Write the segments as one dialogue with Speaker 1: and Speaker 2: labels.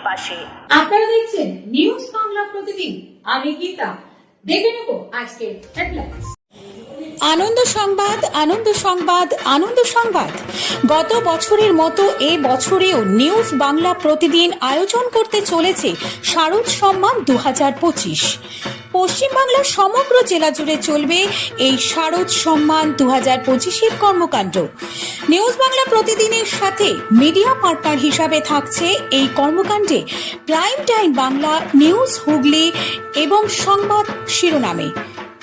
Speaker 1: পাশে।
Speaker 2: আপনারা দেখছেন নিউজ বাংলা প্রতিদিন। আমি গীতা। দেখে নেব আজকে হেডলাইন্স। আনন্দ সংবাদ, আনন্দ সংবাদ, আনন্দ সংবাদ। গত বছরের মতো এ বছরেও নিউজ বাংলা প্রতিদিন আয়োজন করতে চলেছে শারদ সম্মান 2025। পশ্চিমবাংলার সমগ্র জেলা জুড়ে চলবে এই শারদ সম্মান 2025-এর কর্মকাণ্ড। নিউজ বাংলা প্রতিদিনের সাথে মিডিয়া পার্টনার হিসাবে থাকছে এই কর্মকাণ্ডে prime time Bangla, news Hooghly এবং সংবাদ শিরোনামে।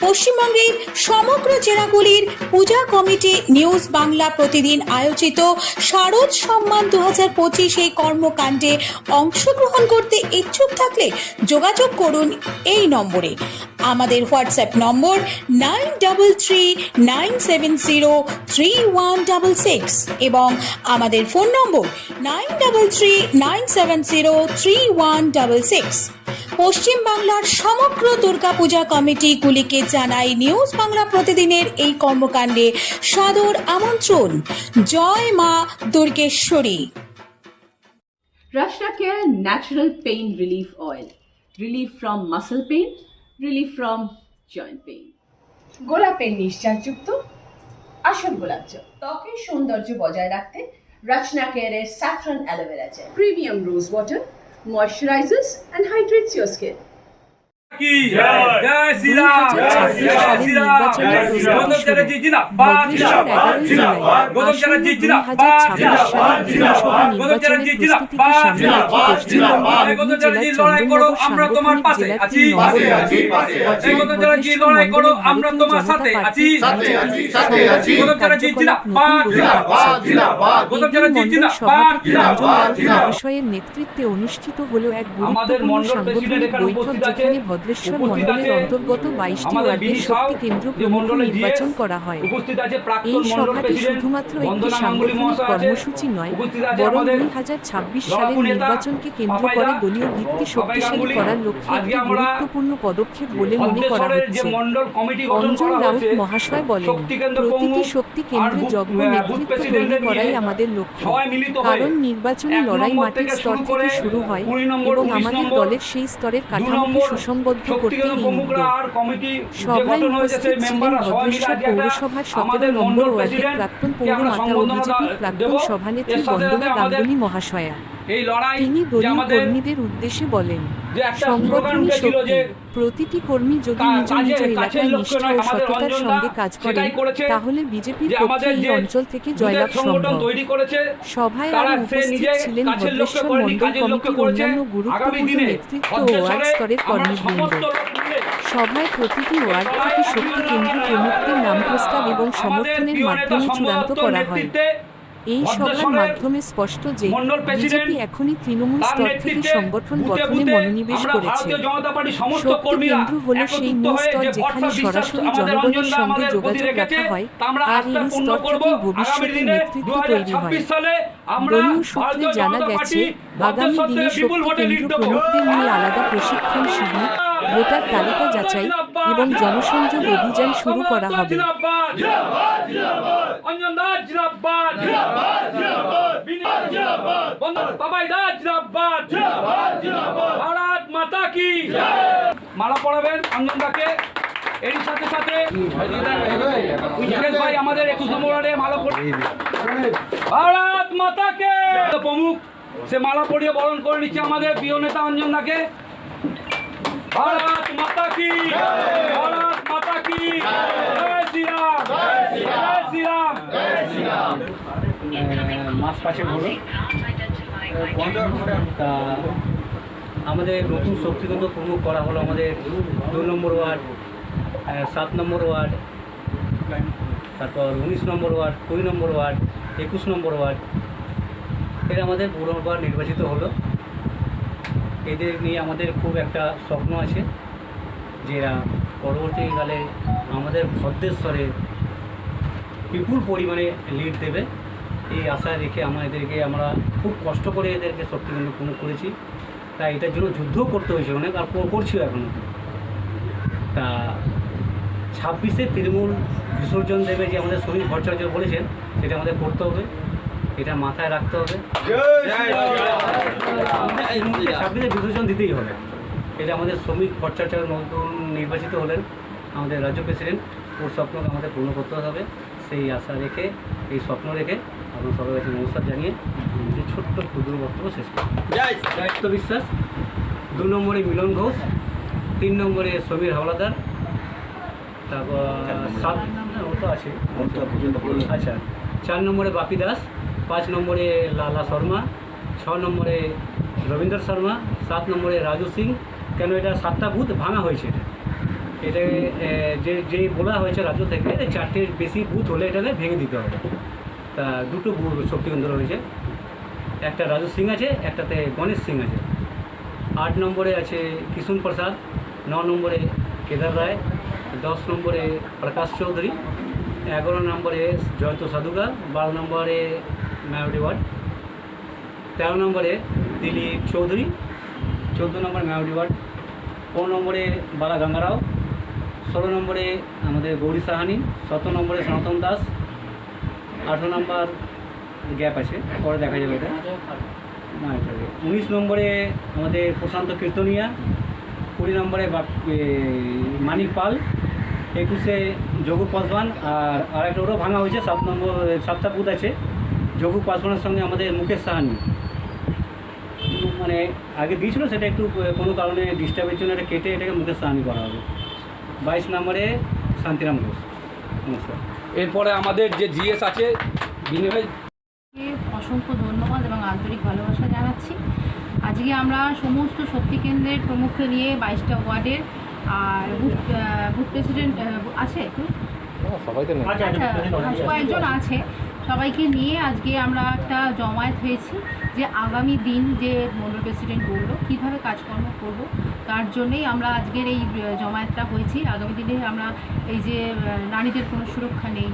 Speaker 2: পশ্চিমবঙ্গের সমগ্র জেলাগুলির পূজা কমিটি নিউজ বাংলা প্রতিদিন আয়োজিত শারদ সম্মান 2025 এই কর্মকাণ্ডে অংশগ্রহণ করতে ইচ্ছুক থাকলে যোগাযোগ করুন এই নম্বরে। আমাদের হোয়াটসঅ্যাপ নম্বর 9339703166 এবং আমাদের ফোন নম্বর 9339703166। পশ্চিম বাংলার সমগ্র দুর্গাপূজা কমিটিগুলিকে জানাই নিউজ বাংলা প্রতিদিনের এই কর্মকাণ্ডে সাদর আমন্ত্রণ। জয় মা Durgeshwari.
Speaker 3: Rashna Care Natural Pain Relief Oil. Relief from muscle pain, relief from joint pain. গোলাপের নিশ্চাসযুক্ত আসল গোলাপ জল ত্বকের সৌন্দর্য বজায় রাখতে Rashna Care Saffron Aloe Vera Gel. Premium rose water moisturizes and hydrates your skin.
Speaker 4: की जय श्री राम, जय श्री राम। गौतम चटर्जी जिंदाबाद, जिंदाबाद, जिंदाबाद। गौतम चटर्जी जिंदाबाद, जिंदाबाद, जिंदाबाद। गौतम चटर्जी जिंदाबाद, जिंदाबाद, जिंदाबाद। गौतम चटर्जी লড়াই করো, আমরা তোমার পাশে আছি, পাশে আছি, পাশে আছি। গৌতম চটর্জি লড়াই করো, আমরা তোমার সাথে আছি, সাথে আছি, সাথে আছি। গৌতম চটর্জি জিন্দাবাদ, জিন্দাবাদ, জিন্দাবাদ। গৌতম চটর্জি জিন্দাবাদ, জিন্দাবাদ, জিন্দাবাদ।
Speaker 5: বিষয়ের নেতৃত্বে অনুষ্ঠিত হলো এক গুরুত্বপূর্ণ সাংগঠনিক বৈঠক, যেখানে ভদ্রেশ্বর মণ্ডলের অন্তর্গত 22টি ওয়ার্ডের শক্তি কেন্দ্র প্রমুখ নির্বাচন করা হয়। এই সভাটি শুধুমাত্র একটি সাংগঠনিক কর্মসূচি নয়, বরং 2026 সালের নির্বাচনকে কেন্দ্র করে দলীয় ভিত্তি শক্তিশালী করার লক্ষ্যে একটি গুরুত্বপূর্ণ পদক্ষেপ বলে মনে করা হচ্ছে। অঞ্জন রাউত মহাশয় বলেন, প্রতিটি শক্তি কেন্দ্রে যোগ্য নেতৃত্ব তৈরি করাই আমাদের লক্ষ্য, কারণ নির্বাচনী লড়াই মাঠের স্তর থেকে শুরু হয় এবং আমাদের দলের সেই স্তরের কাঠামোকে সুসংবদ্ধ করতে এই উদ্যোগ। সভায় উপস্থিত ছিলেন ভদ্রেশ্বর পৌরসভার 17 নম্বর ওয়ার্ডের প্রাক্তন পৌরমাতা ও বিজেপির প্রাক্তন সভানেত্রী বন্দনা গাঙ্গুলী মহাশয়া। তিনি দলীয় কর্মীদের উদ্দেশ্যে বলেন, সংগঠনই শক্তি। প্রতিটি কর্মী যদি নিজ নিজ এলাকায় নিষ্ঠা ও সততার সঙ্গে কাজ করেন, তাহলে বিজেপির পক্ষে এই অঞ্চল থেকে জয়লাভ সম্ভব। সভায় আরও উপস্থিত ছিলেন ভদ্রেশ্বর মণ্ডল কমিটির অন্যান্য গুরুত্বপূর্ণ নেতৃত্ব ও ওয়ার্ড স্তরের কর্মীবৃন্দ। সভায় প্রতিটি ওয়ার্ড থেকে শক্তি কেন্দ্র প্রমুখদের নাম প্রস্তাব এবং সমর্থনের মাধ্যমে চূড়ান্ত করা হয়। এই সভার মাধ্যমে স্পষ্ট যে বিজেপি এখনই তৃণমূল স্তর থেকে সংগঠন গঠনে মনোনিবেশ করেছে। শক্তি কেন্দ্র হল সেই মূল স্তর যেখানে সরাসরি জনগণের সঙ্গে যোগাযোগ রাখা হয়, আর এই স্তর থেকেই ভবিষ্যতে নেতৃত্ব তৈরি হয়। দলীয় সূত্রে জানা গেছে, আগামী দিনে শক্তি কেন্দ্র প্রমুখদের নিয়ে আলাদা প্রশিক্ষণ শিবির, ভোটার তালিকা যাচাই এবং জনসংযোগ অভিযান শুরু করা হবে।
Speaker 4: মালা পড়াবেন অঞ্জনদাকে। এর সাথে সাথে ভাই আমাদের 21 নম্বর ওয়ার্ডে মালা পড়িয়ে ভারত মাতাকে প্রমুখ সে মালা পড়িয়ে বরণ করে নিচ্ছে আমাদের প্রিয় নেতা অঞ্জনদাকে। ভারত মাতা কি, ভারত মাতা কি, জয় শ্রী রাম, জয় শ্রী রাম, জয় শ্রী রাম। মাস পাশে হলো তা আমাদের নতুন শক্তিকেন্দ্র প্রমুখ করা হলো আমাদের 2 নম্বর ওয়ার্ড, 7 নম্বর ওয়ার্ড, তারপর 19 নম্বর ওয়ার্ড, 20 নম্বর ওয়ার্ড, 21 নম্বর ওয়ার্ড। এরা আমাদের পৌরসভা নির্বাচিত হলো। এদের নিয়ে আমাদের খুব একটা স্বপ্ন আছে যে এরা পরবর্তীকালে আমাদের ভদ্রেশ্বরে বিপুল পরিমাণে লিড দেবে, এই আশা রেখে এদেরকে আমরা খুব কষ্ট করে এদেরকে শক্তিকেন্দ্র প্রমুখ করেছি। তাই এটার জন্য যুদ্ধও করতে হয়েছে অনেক, আর করছিও এখনও। তা 26-এ তৃণমূল বিসর্জন দেবে যে আমাদের শরীর ভট্টাচার্য বলেছেন, সেটা আমাদের করতে হবে এটা মাথায় রাখতে হবে। 26-এ বিসর্জন দিতেই হবে। এটা আমাদের শ্রমিক ভট্টাচার্য নতুন নির্বাচিত হলেন আমাদের রাজ্য প্রেসিডেন্ট, ওর স্বপ্নকে আমাদের পূর্ণ করতে হবে। সেই আশা রেখে, এই স্বপ্ন রেখে আপনার সবার কাছে নমস্কার জানিয়ে যে ছোট্ট ক্ষুদ্র বক্তব্য শেষ করি। দায়িত্ব বিশ্বাস, 2 নম্বরে মিলন ঘোষ, 3 নম্বরে সমীর হাওলাদার, তারপর 7 ওটা আছে, আচ্ছা 4 নম্বরে বাপি দাস, 5 নম্বরে লালা শর্মা, 6 নম্বরে রবীন্দ্র শর্মা, 7 নম্বরে রাজু সিং। কেন এটা 7টা বুথ ভাঙা হয়েছে, এটা যে বলা হয়েছে রাজ্য থেকে 4টের বেশি বুথ হলে এটাকে ভেঙে দিতে হবে। তা 2টো শক্তিকেন্দ্র হয়েছে, একটা রাজু সিং আছে, একটাতে গণেশ সিং আছে। 8 নম্বরে আছে কিশুন প্রসাদ, 9 নম্বরে কেদার রায়, 10 নম্বরে প্রকাশ চৌধুরী, 11 নম্বরে জয়ন্ত সাধুকার, 12 নম্বরে মায়াবতী ওয়ার্ড, 13 নম্বরে দিলীপ চৌধুরী, 14 নম্বরে মায়াবতী ওয়ার্ড, 15 নম্বরে বালা গঙ্গারাও, 16 নম্বরে আমাদের গৌরী সাহানি, 17 নম্বরে সনাতন দাস, 18 নম্বর গ্যাপ আছে, পরে দেখা যাবে এটা না, এটা 19 নম্বরে আমাদের প্রশান্ত কীর্তনিয়া, 20 নম্বরে মানিক পাল, 21-এ যোগু পাসওয়ান, আর একটা ওটাও ভাঙা হয়েছে, 7 নম্বর 7টা বুথ আছে। যোগু পাসওয়ানের সঙ্গে আমাদের মুকেশ সাহানি, মানে আগে দিয়েছিল সেটা একটু কোনো কারণে ডিস্টার্বের জন্য এটা কেটে এটাকে মুকেশ সাহানি করা হবে। 22 নম্বরে শান্তিরাম ঘোষ। নমস্কার।
Speaker 1: এরপরে আমাদের যে জিএস আছে বিনয়,
Speaker 6: অসংখ্য ধন্যবাদ এবং আন্তরিক ভালোবাসা জানাচ্ছি। আজকে আমরা সমস্ত শক্তি কেন্দ্রের প্রমুখকে নিয়ে 22টা ওয়ার্ডের আর বুথ প্রেসিডেন্ট আছে একটু কয়েকজন আছে, সবাইকে নিয়ে আজকে আমরা একটা জমায়েত হয়েছি যে আগামী দিন যে মন্ডল প্রেসিডেন্ট বললো কীভাবে কাজকর্ম করব, তার জন্যেই আমরা আজকের এই জমায়েতটা হয়েছি। আগামী দিনে আমরা এই যে নারীদের কোনো সুরক্ষা নেই,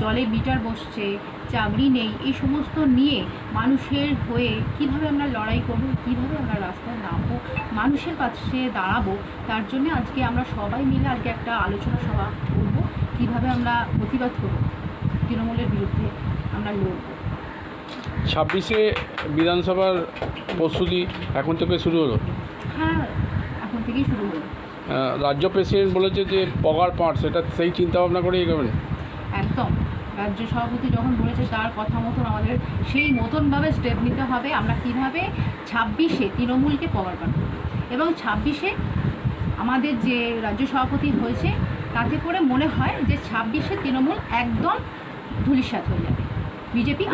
Speaker 6: জলে মিটার বসছে, চাকরি নেই, এই সমস্ত নিয়ে মানুষের হয়ে কিভাবে আমরা লড়াই করব, কিভাবে আমরা রাস্তায় নামবো, মানুষের পাশে দাঁড়াবো, তার জন্য আজকে আমরা সবাই মিলে আজকে একটা আলোচনা সভা করবো, কিভাবে আমরা প্রতিবাদ করব, তৃণমূলের বিরুদ্ধে আমরা লড়ব।
Speaker 1: 26-এ বিধানসভার প্রস্তুতি এখন থেকে শুরু হলো।
Speaker 6: হ্যাঁ, এখন থেকেই শুরু হলো।
Speaker 1: রাজ্য প্রেসিডেন্ট বলেছে যে পগার পাঠ, সেটা সেই চিন্তাভাবনা করে এগোবেন।
Speaker 6: একদম, রাজ্য সভাপতি যখন বলেছে তার কথা মতন আমাদের সেই মতনভাবে স্টেপ নিতে হবে। আমরা কীভাবে 26-এ তৃণমূলকে পগার পাঠ করব এবং 26-এ আমাদের যে রাজ্য সভাপতি হয়েছে তাতে করে মনে হয় যে 26-এ তৃণমূল একদম ধূলিসাৎ হয়ে যাবে, বিজেপি